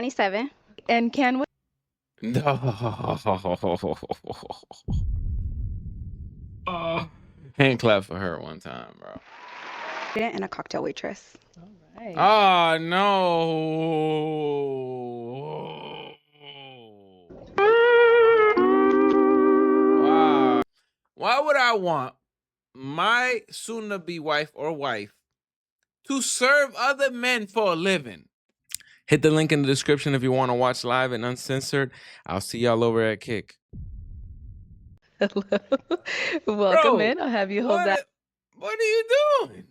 27. And Ken, what? No. Hand clap for her one time, bro. And a cocktail waitress. All right. Oh no. Wow. Why would I want my soon-to-be wife or wife to serve other men for a living? Hit the link in the description if you want to watch live and uncensored. I'll see y'all over at Kick. Hello. Welcome Bro, in. I'll have you hold that. What are you doing?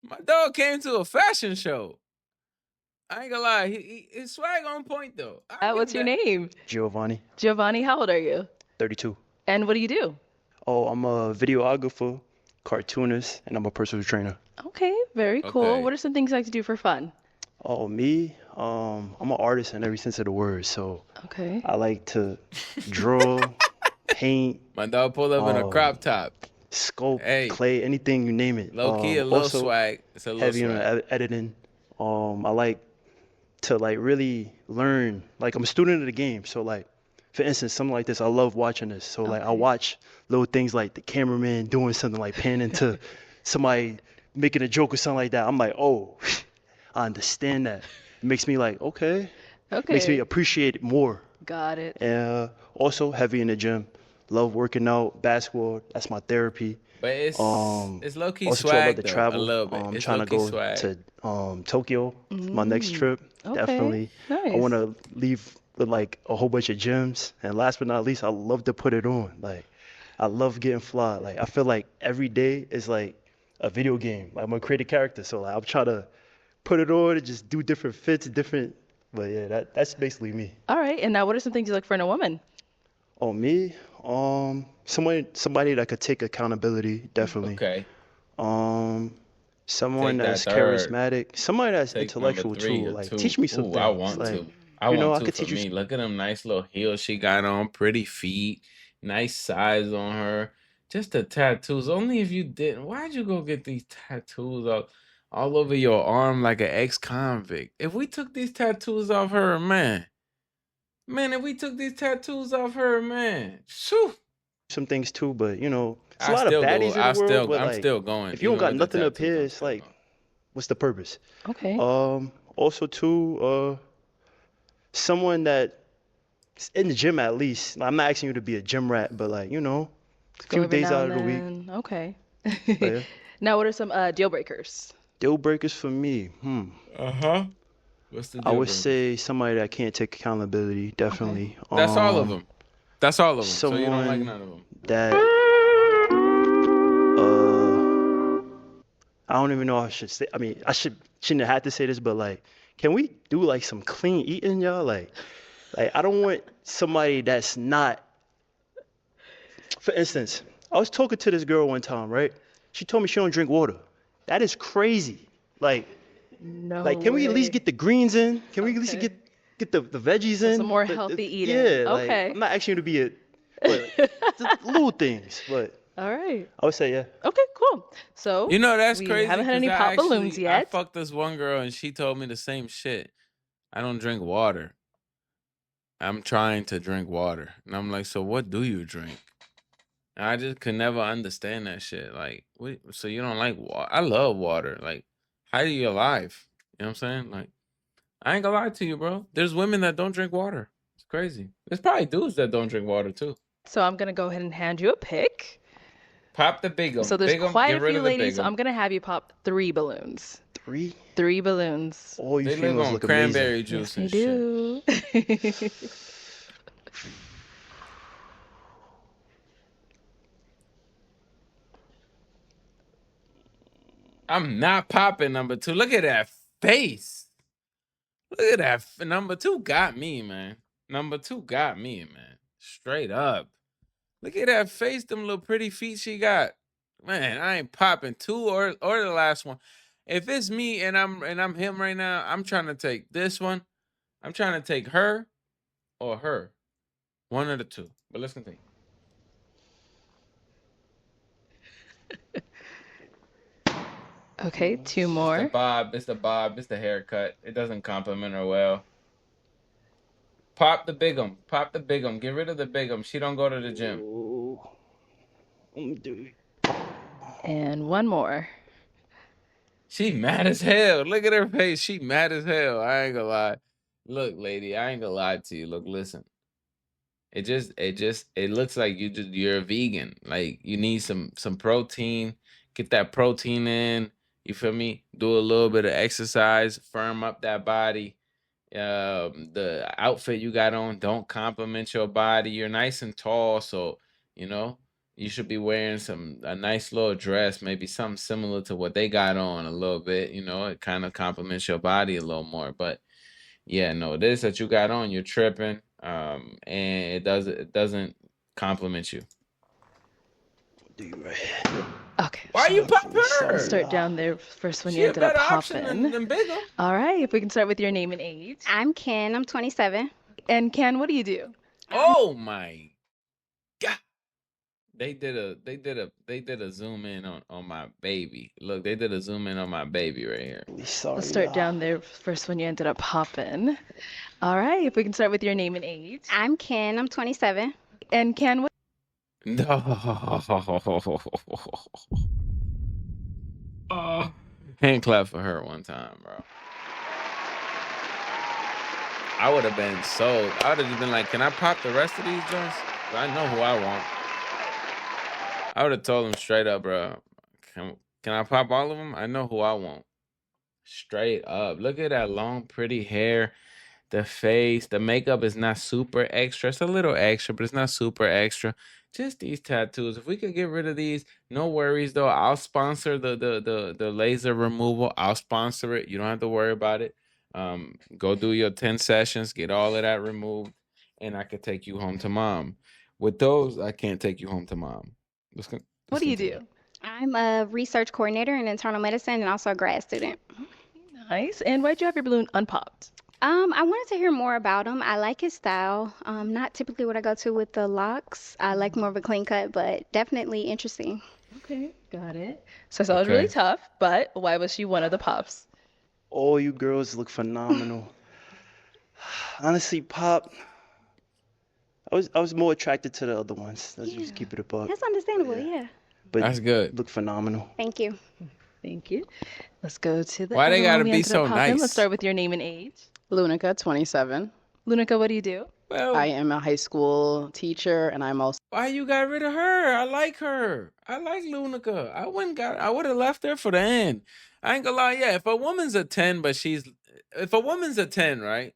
My dog came to a fashion show. I ain't gonna lie, his swag on point though. What's your name? Giovanni, Giovanni, how old are you? 32. And what do you do? Oh, I'm a videographer, cartoonist, and I'm a personal trainer. Okay, very cool. Okay. What are some things you like to do for fun? Oh, me, I'm an artist in every sense of the word. So Okay. I like to draw, paint, My dog pulled up in a crop top. sculpt, Hey. clay, anything you name it. Low key, a little also swag. It's a little heavy on swag. editing. I like to really learn. Like I'm a student of the game, so like for instance, something like this, I love watching this. So like I Okay. watch little things like the cameraman doing something like panning to somebody making a joke or something like that. I'm like, oh, I understand that. It makes me like, okay. Makes me Okay. appreciate it more. Got it. And also heavy in the gym. Love working out, basketball. That's my therapy. But it's low key Also too, I love swag to though. travel. A little bit. I'm It's trying low to key go swag. to Tokyo. My next trip. Okay. Definitely. I Nice. want to leave with like a whole bunch of gyms. And last but not least, I love to put it on. Like I love getting fly. Like I feel like every day is like a video game. Like I'm gonna create a character. So like I'm trying to put it on and just do different fits, different. But yeah, that's basically me. All right. And now, what are some things you look for in a woman? Oh, me? Somebody that could take accountability, definitely. Okay. Um, Someone Take that that's third. charismatic, somebody that's Take number intellectual 3 too. or Like, 2. teach me some Ooh, I things. want Like, to. I want I to could for teach you. me. Look at them nice little heels she got on. Pretty feet. Nice size on her. Just the tattoos. Only if you didn't. Why'd you go get these tattoos all over your arm like an ex-convict? If we took these tattoos off her, man. Man, if we took these tattoos off her, man. Shoo. Some things too, but it's a I lot of still go. baddies in the world. But I'm like, still going. if you don't Even got with the nothing up tattoos, here, I'm it's still like, going. what's the purpose? Okay. Also too, someone that in the gym at least. I'm not asking you to be a gym rat, but like, a Go few every days now out and of the week. then. Okay. But yeah. Now, what are some deal breakers? Deal breakers for me. Uh-huh. What's the I deal would breakers? say somebody that can't take accountability, definitely. That's all of them. That's all of them. So you don't like Someone none of them. that I don't even know how I should say. I mean, shouldn't have had to say this, but like, can we do like some clean eating, y'all? Like I don't want somebody that's not. For instance, I was talking to this girl one time, right? She told me she don't drink water. That is crazy. Like, No can we at least way. get the greens in? Can we at least Okay. get the veggies So in? some more But, healthy eating. yeah, like Okay. I'm not asking you to be but just little things. But All right. I would say yeah. Okay, cool. So You know that's we crazy haven't had because any pop balloons I yet. fucked this one girl and she told me the same shit. I don't drink water. I'm trying to drink water. And I'm like, so what do you drink? And I just could never understand that shit. Like, so you don't like water? I love water. Like, how are you alive? You know what I'm saying? Like, I ain't gonna lie to you, bro. There's women that don't drink water. It's crazy. There's probably dudes that don't drink water too. So I'm gonna go ahead and hand you a pick. Pop the big 'em. So there's Big 'em, quite get a rid few of the ladies, big so 'em. I'm gonna have you pop 3 balloons. 3. 3 balloons. All you They live females on look cranberry amazing. juice Yes, they and shit. do. I'm not popping number 2. Look at that face. Look at that. Number 2 got me, man. Number 2 got me, man. Straight up. Look at that face, them little pretty feet she got. Man, I ain't popping 2 or the last one. If it's me and I'm him right now, I'm trying to take this one. I'm trying to take her or her. One of the 2. But let's continue. Okay, 2 It's the more. bob. It's the bob. It's the haircut. It doesn't compliment her well. Pop the bigum. Pop the bigum. Get rid of the bigum. She don't go to the gym. Ooh. Let me do it. And one more. She mad as hell. Look at her face. She mad as hell. I ain't gonna lie. Look, lady, I ain't gonna lie to you. Look, listen. It looks like you're a vegan. Like you need some protein. Get that protein in. You feel me? Do a little bit of exercise. Firm up that body. The outfit you got on don't compliment your body. You're nice and tall, so you know you should be wearing a nice little dress, maybe something similar to what they got on a little bit. You know, it kind of compliments your body a little more. But yeah, no, this that you got on, you're tripping. And it doesn't compliment you. Do you right? Okay. Why you pop Let's her? start down there first when She you a ended up better option popping. than Bigum. All right, if we can start with your name and age. I'm Ken. I'm 27. And Ken, what do you do? Oh my God. They did a zoom in on my baby. Look, they did a zoom in on my baby right here. Sorry, Let's start y'all. down there first when you ended up popping. All right, if we can start with your name and age. I'm Ken. I'm 27. And Ken, what? No. Hand clap for her one time, bro. I would have been sold. I would have just been like, can I pop the rest of these joints? I know who I want. I would have told him straight up, bro. Can I pop all of them? I know who I want. Straight up. Look at that long, pretty hair. The face. The makeup is not super extra. It's a little extra, but it's not super extra. Just these tattoos. If we could get rid of these, no worries though. I'll sponsor the laser removal. I'll sponsor it. You don't have to worry about it. Go do your 10 sessions, get all of that removed, and I could take you home to mom. With those, I can't take you home to mom. What do you do? I'm a research coordinator in internal medicine and also a grad student. Nice. And why'd you have your balloon unpopped? I wanted to hear more about him. I like his style. Not typically what I go to with the locks. I like more of a clean cut, but definitely interesting. Okay, got it. So that was really Okay. tough, but why was she one of the pops? All you girls look phenomenal. Honestly, Pop, I was more attracted to the other ones. Let's just keep it a buck. That's understandable, Yeah. yeah. But That's good. look phenomenal. Thank you. Thank you. Let's go to the Why they other gotta one we be ended so up popping. nice? Let's start with your name and age. Lunica, 27. Lunica, what do you do? Well, I am a high school teacher, and I'm also why you got rid of her? I like her. I like Lunica. I would have left her for the end. I ain't gonna lie, yeah. If a woman's a 10, right?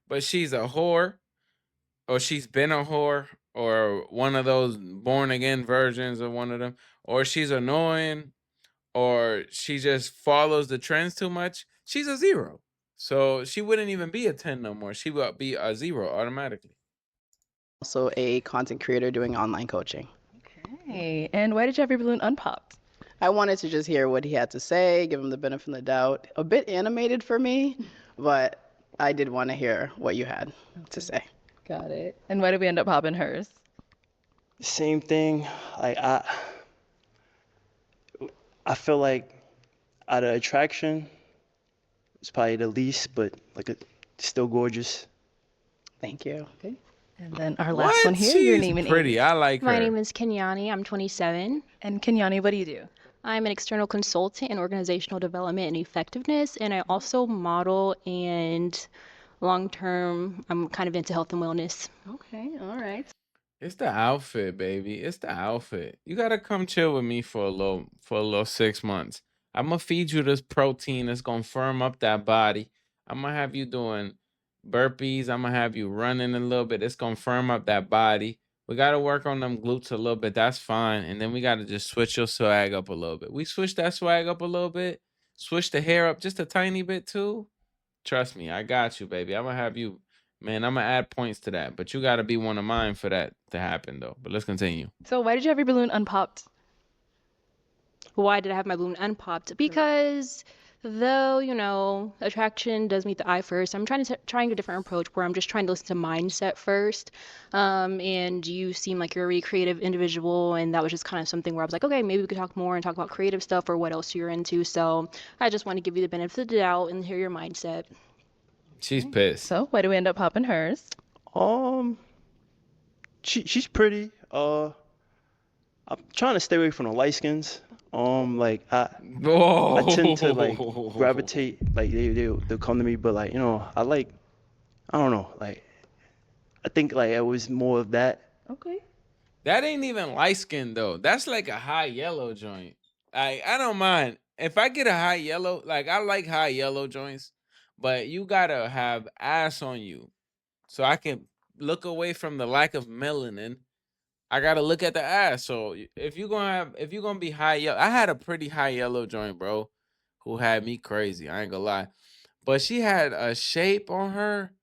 But she's a whore, or she's been a whore, or one of those born again versions of one of them, or she's annoying, or she just follows the trends too much, she's a 0. So she wouldn't even be a 10 no more. She would be a 0 automatically. a content creator doing online coaching. Okay. And why did you have your balloon unpopped? I wanted to just hear what he had to say, give him the benefit of the doubt. A bit animated for me, but I did want to hear what you had to say. Got it. And why did we end up popping hers? Same thing. Like I feel like out of attraction, it's probably the least, but still gorgeous. Thank you. Okay. And then our last one here, She's your name and pretty. age. I like her. My name is Kenyani. I'm 27. And Kenyani, what do you do? I'm an external consultant in organizational development and effectiveness, and I also model and long-term, I'm kind of into health and wellness. Okay, all right. It's the outfit, baby. It's the outfit. You gotta come chill with me for a little 6 months. I'm gonna feed you this protein that's gonna firm up that body. I'm gonna have you doing burpees. I'm gonna have you running a little bit. It's gonna firm up that body. We gotta work on them glutes a little bit. That's fine. And then we gotta just switch your swag up a little bit. We switch that swag up a little bit. Switch the hair up just a tiny bit too. Trust me, I got you, baby. I'm gonna have you. Man, I'm gonna add points to that, but you gotta be one of mine for that to happen, though. But let's continue. So why did you have your balloon unpopped? Why did I have my balloon unpopped? Because though, attraction does meet the eye first, I'm trying a different approach where I'm just trying to listen to mindset first. And you seem like you're a really creative individual, and that was just kind of something where I was like, okay, maybe we could talk more and talk about creative stuff or what else you're into. So I just want to give you the benefit of the doubt and hear your mindset. She's pissed. So why do we end up popping hers? Um, she's pretty. I'm trying to stay away from the light skins. Like I tend to like Whoa. gravitate like they'll come to me, but like I don't know like I think like it was more of that. Okay. That ain't even light skin though. That's like a high yellow joint. I don't mind. If I get a high yellow, like I like high yellow joints, but you gotta have ass on you. So I can look away from the lack of melanin. I gotta look at the ass. So if you're gonna be high yellow, I had a pretty high yellow joint, bro, who had me crazy. I ain't gonna lie. But she had a shape on her,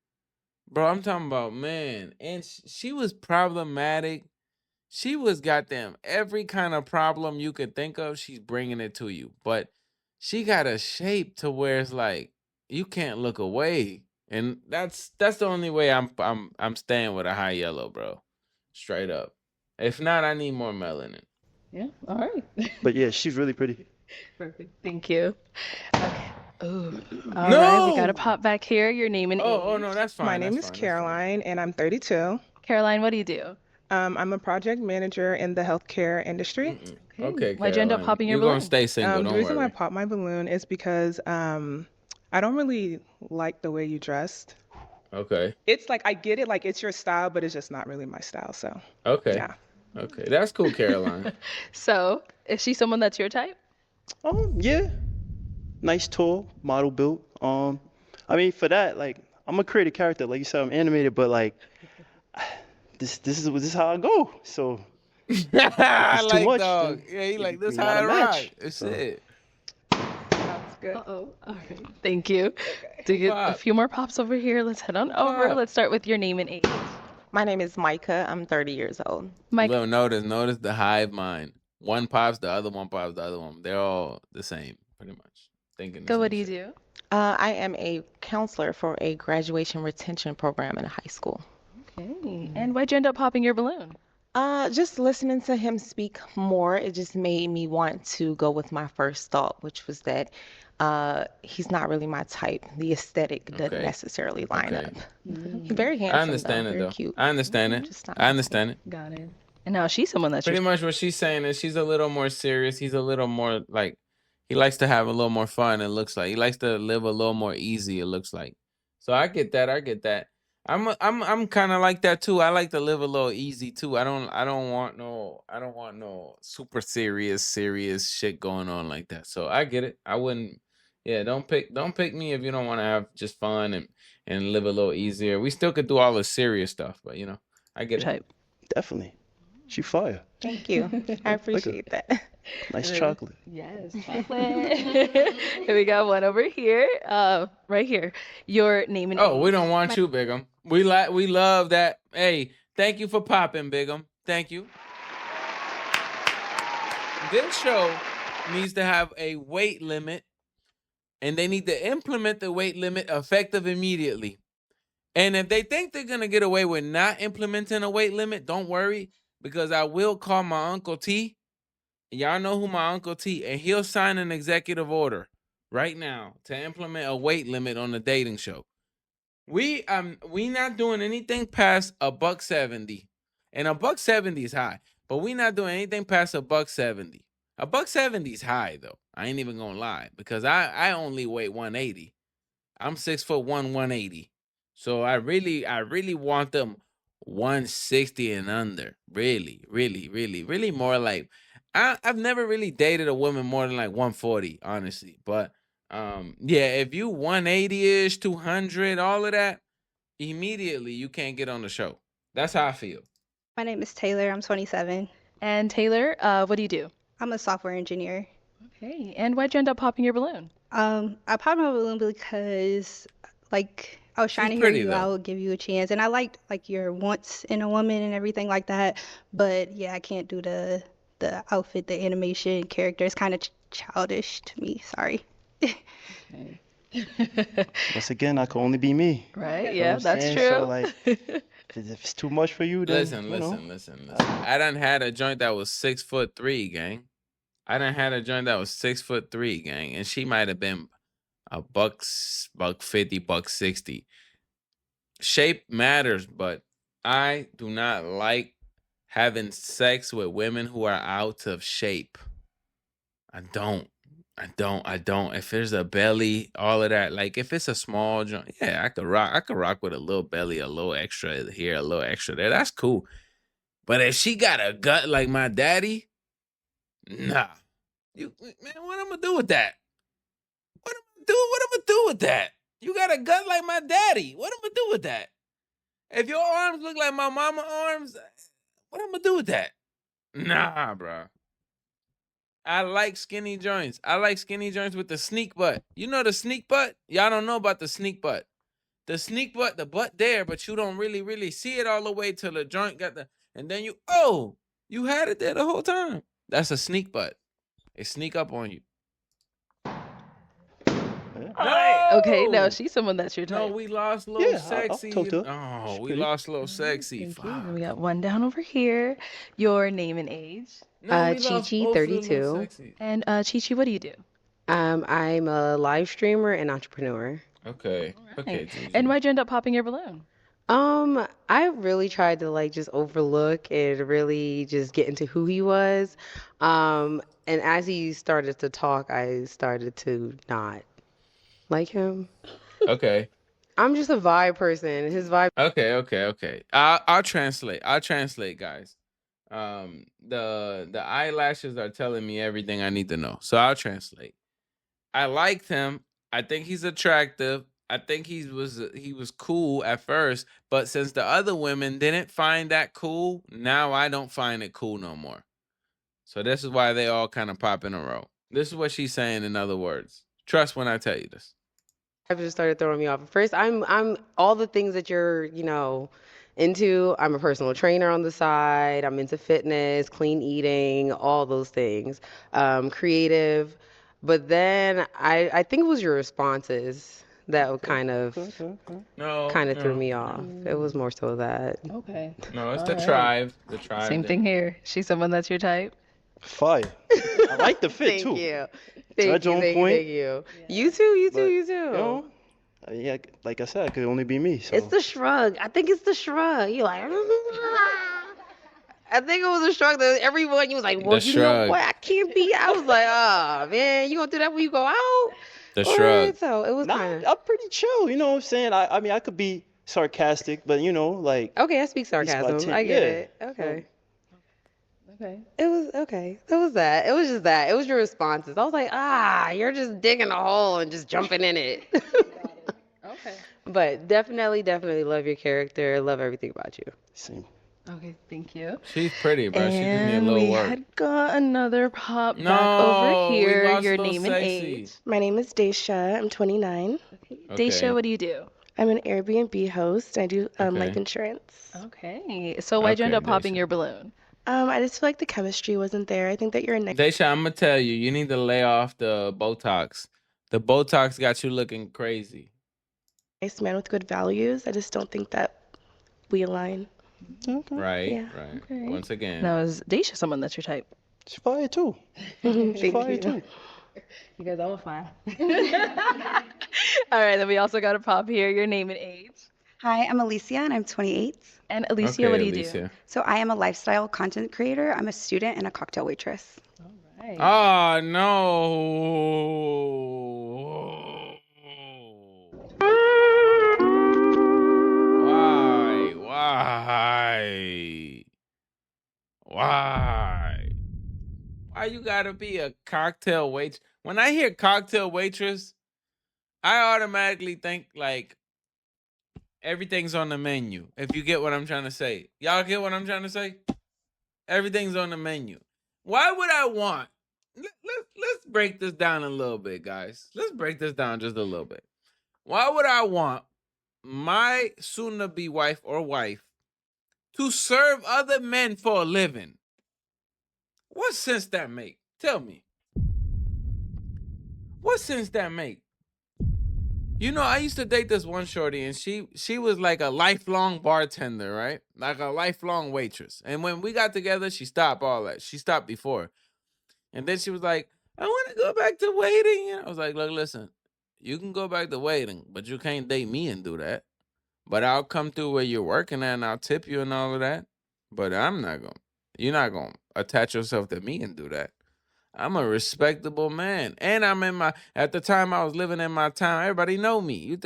bro. I'm talking about, man. And she was problematic. She was goddamn every kind of problem you could think of, she's bringing it to you. But she got a shape to where it's like you can't look away. And that's the only way I'm staying with a high yellow, bro. Straight up. If not, I need more melanin. Yeah. All right. But yeah, she's really pretty. Perfect. Thank you. Okay. Ooh. All right. We got to No. pop back here. Your name and Oh age. no, that's fine. My name That's is fine. That's fine. Caroline, and I'm 32. Caroline, what do you do? I'm a project manager in the healthcare industry. Okay, Why'd you end up Caroline. popping your You're gonna balloon? stay single, The don't reason why I worry. popped my balloon is because I don't really like the way you dressed. Okay. It's like I get it, like it's your style, but it's just not really my style. So Okay. yeah. Okay. That's cool, Caroline. So, is she someone that's your type? Yeah, nice tall, model built. I mean for that like I'm a creative character like you said I'm animated, but like this is how I go. So if I it's too like much, dog. then Yeah, he like this we how not I a rock. match. That's So it. Sounds good. Uh-oh. All right. Thank you. To get a Pop. few more pops over here, let's head on over. Pop. Let's start with your name and age. My name is Micah. I'm 30 years old. Mike, Well, notice the hive mind. One pops, the other one pops, the other one. They're all the same, pretty much. Thinking the go, what same do you shit. do? I am a counselor for a graduation retention program in a high school. Okay. And why'd you end up popping your balloon? Just listening to him speak more, it just made me want to go with my first thought, which was that he's not really my type. The aesthetic doesn't Okay. necessarily line Okay. up. He's very I handsome, understand though, it very though. cute. I understand it. Just not I my type. understand it. Got it. And now she's someone that's Pretty your much what she's saying is she's a little more serious. He's a little more like he likes to have a little more fun, it looks like. He likes to live a little more easy, it looks like. So I get that. I get that. I'm kind of like that too. I like to live a little easy too. I don't want no super serious shit going on like that. So I get it. I wouldn't. Yeah, don't pick me if you don't want to have just fun and live a little easier. We still could do all the serious stuff, but you know, I get it. type. definitely, she fire. Thank you. I appreciate that. Nice chocolate. Yes, chocolate. Here we go, one over here. Right here. Your name and Oh, we age. don't want you, Bigum. We love that. Hey, thank you for popping, Bigum. Thank you. This show needs to have a weight limit, and they need to implement the weight limit effective immediately. And if they think they're gonna get away with not implementing a weight limit, don't worry, because I will call my Uncle T. Y'all know who my Uncle T, and he'll sign an executive order right now to implement a weight limit on the dating show. We not doing anything past $170, and $170 is high, but we not doing anything past $170. $170 is high though. I ain't even gonna lie, because I only weigh 180. I'm 6'1", 180. So I really want them 160 and under. Really more like I've never really dated a woman more than like 140, honestly. But yeah, if you 180-ish, 200, all of that, immediately you can't get on the show. That's how I feel. My name is Taylor. I'm 27. And Taylor, what do you do? I'm a software engineer. Okay. And why'd you end up popping your balloon? I popped my balloon because, like, I was trying She's to hear pretty you though. out, give you a chance, and I liked like your wants in a woman and everything like that. But yeah, I can't do the outfit, the animation, character. It's kind of childish to me. Sorry. Okay. Once again, I can only be me. Right? You know Yeah, what I'm that's saying? true. So like, if it's too much for you, then Listen. I done had a joint that was 6'3", gang. I done had a joint that was 6'3", gang, and she might have been $150, $160. shape matters, but I do not like having sex with women who are out of shape. I don't. If there's a belly, all of that, like if it's a small joint, yeah, I could rock. I could rock with a little belly, a little extra here, a little extra there. That's cool. But if she got a gut like my daddy, nah. You man, what I'm gonna do with that? What I'm gonna do with that? You got a gut like my daddy. What I'm gonna do with that? If your arms look like my mama arms, what I'm gonna do with that? Nah, bro. I like skinny joints. I like skinny joints with the sneak butt. You know the sneak butt? Y'all don't know about the sneak butt. The sneak butt, the butt there, but you don't really see it all the way till the joint got the, and then you had it there the whole time. That's a sneak butt. They sneak up on you. No! Okay, now she's someone that's your type. No, we lost Little Yeah, Sexy. I'll talk to her. Oh, She's we pretty. lost Little Sexy. Thank you. Fuck. And we got one down over here. Your name and age. No, we lost Chi-Chi, both of the Little 32. Sexy. And Chi-Chi, what do you do? I'm a live streamer and entrepreneur. Okay. Okay, Right. Gigi. And why'd you end up popping your balloon? I really tried to like just overlook and really just get into who he was. And as he started to talk, I started to not like him. Okay. I'm just a vibe person. His vibe. Okay. I'll translate. I'll translate, guys. The eyelashes are telling me everything I need to know. So I'll translate. I liked him. I think he's attractive. I think he was cool at first, but since the other women didn't find that cool, now I don't find it cool no more. So this is why they all kind of pop in a row. This is what she's saying in other words. Trust when I tell you this. Just started throwing me off. At first, I'm all the things that you're, into. I'm a personal trainer on the side. I'm into fitness, clean eating, all those things. Creative. But then I think it was your responses that would kind of threw me off. It was more so that. Okay. No, it's All the right. tribe. The tribe. Same thing here. She's someone that's your type. Fire. I like the fit Thank too. you. Touch Thank you, on thank you, point. thank you. You too, But, you too. You know, yeah, like I said, it could only be me. So It's the shrug. I think it's the shrug. You're like, I think it was a shrug that everyone, you was like, well, The you know shrug. what? I can't be. I was like, oh, man, you gonna do that when you go out? The Or- shrug. So it was nah, kind of. I'm pretty chill. You know what I'm saying? I mean, I could be sarcastic, but like Okay, I speak sarcasm. ten- I get yeah. it. Okay. Okay. It was okay. It was that. It was just that. It was your responses. I was like, you're just digging a hole and just jumping in it. Okay. But definitely love your character. Love everything about you. Same. Okay, thank you. She's pretty, bro. She gives me a And little we work. had got another pop back No, over we here. lost Your Lil name and Sexy. age. My name is Daisha. I'm 29. Okay. Daisha, what do you do? I'm an Airbnb host. I do Okay. life insurance. Okay. So why'd you end Okay, up popping Daisha. your balloon? I just feel like the chemistry wasn't there. I think that you're a nice Daisha, I'm gonna tell you, you need to lay off the Botox. The Botox got you looking crazy. man with good values. I just don't think that we align. Right, Yeah. right. Okay. Once again. Now, is Daisha someone that's your type? She's fire too. She's Thank fire you. too. You guys all fine. All right, then we also got a pop here. Your name and age. Hi, I'm Alicia and I'm 28. And Alicia, what do you do? Alicia. So I am a lifestyle content creator. I'm a student and a cocktail waitress. Right. Oh no. Why you gotta be a cocktail waitress? When I hear cocktail waitress, I automatically think like everything's on the menu. If you get what I'm trying to say. Y'all get what I'm trying to say? Everything's on the menu. Why would I want? Let's break this down a little bit, guys. Let's break this down just a little bit. Why would I want my soon-to-be wife or wife to serve other men for a living? What sense that make? Tell me. What sense that make? You know, I used to date this one shorty, and she was like a lifelong bartender, right? Like a lifelong waitress. And when we got together, she stopped all that. She stopped before. And then she was like, I want to go back to waiting. And I was like, look, listen, you can go back to waiting, but you can't date me and do that. But I'll come through where you're working at and I'll tip you and all of that. But you're not gonna attach yourself to me and do that. I'm a respectable man, and at the time I was living in my town. Everybody know me. You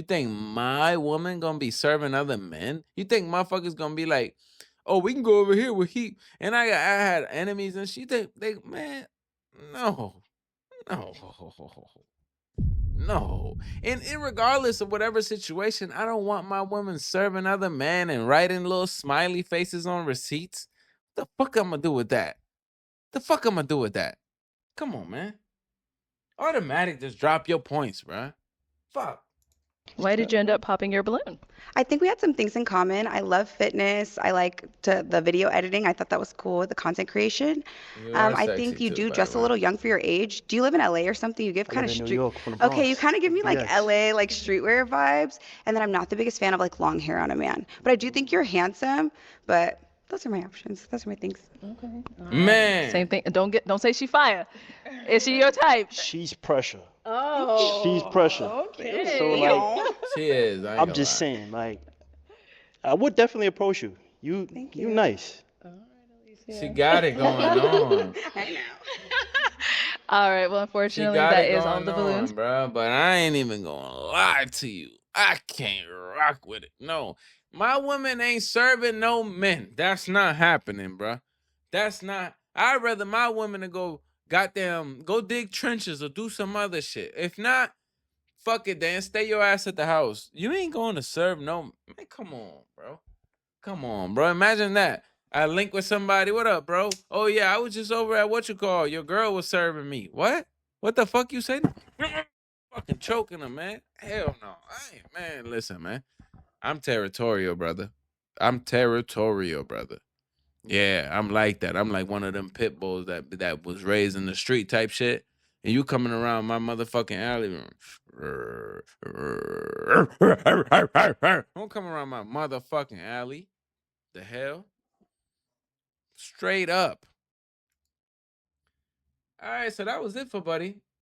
think my woman gonna be serving other men? You think motherfuckers gonna be like, oh, we can go over here with he? And I had enemies, and she think man, no, no, no. And regardless of whatever situation, I don't want my woman serving other men and writing little smiley faces on receipts. The fuck I'm gonna do with that? The fuck I'm gonna do with that? Come on, man. Automatic just drop your points, bruh. Fuck. Why did you end up popping your balloon? I think we had some things in common. I love fitness. I like the video editing. I thought that was cool, the content creation. You are I sexy think you too, do by dress the a way. little young for your age. Do you live in LA or something? You give I kind live of in New street. York, from the Okay, you Bronx. kind of give me like Yes. LA, like streetwear vibes. And then I'm not the biggest fan of like long hair on a man. But I do think you're handsome. But those are my options. Those are my things. Okay. Man. Same thing. Don't say she fire. Is she your type? She's pressure. Oh. She's pressure. Okay. So like, She is. I ain't I'm gonna just lie. saying, like, I would definitely approach you. You nice. She got it going on. I know. All right. Well, She unfortunately, got that it is all going the balloons. on, bro. But I ain't even gonna lie to you. I can't rock with it. No, my woman ain't serving no men. That's not happening, bro. That's not. I'd rather my woman to go go dig trenches or do some other shit. If not, fuck it, then stay your ass at the house. You ain't going to serve no man. Come on, bro. Come on, bro. Imagine that. I link with somebody. What up, bro? Oh yeah, I was just over at what you call. Your girl was serving me. What? What the fuck you say? Fucking choking her, man. Hell no. I ain't, man. Listen, man. I'm territorial, brother. I'm territorial, brother. Yeah, I'm like that. I'm like one of them pit bulls that was raised in the street type shit. And you coming around my motherfucking alley. Don't come around my motherfucking alley. The hell? Straight up. All right, so that was it for Buddy.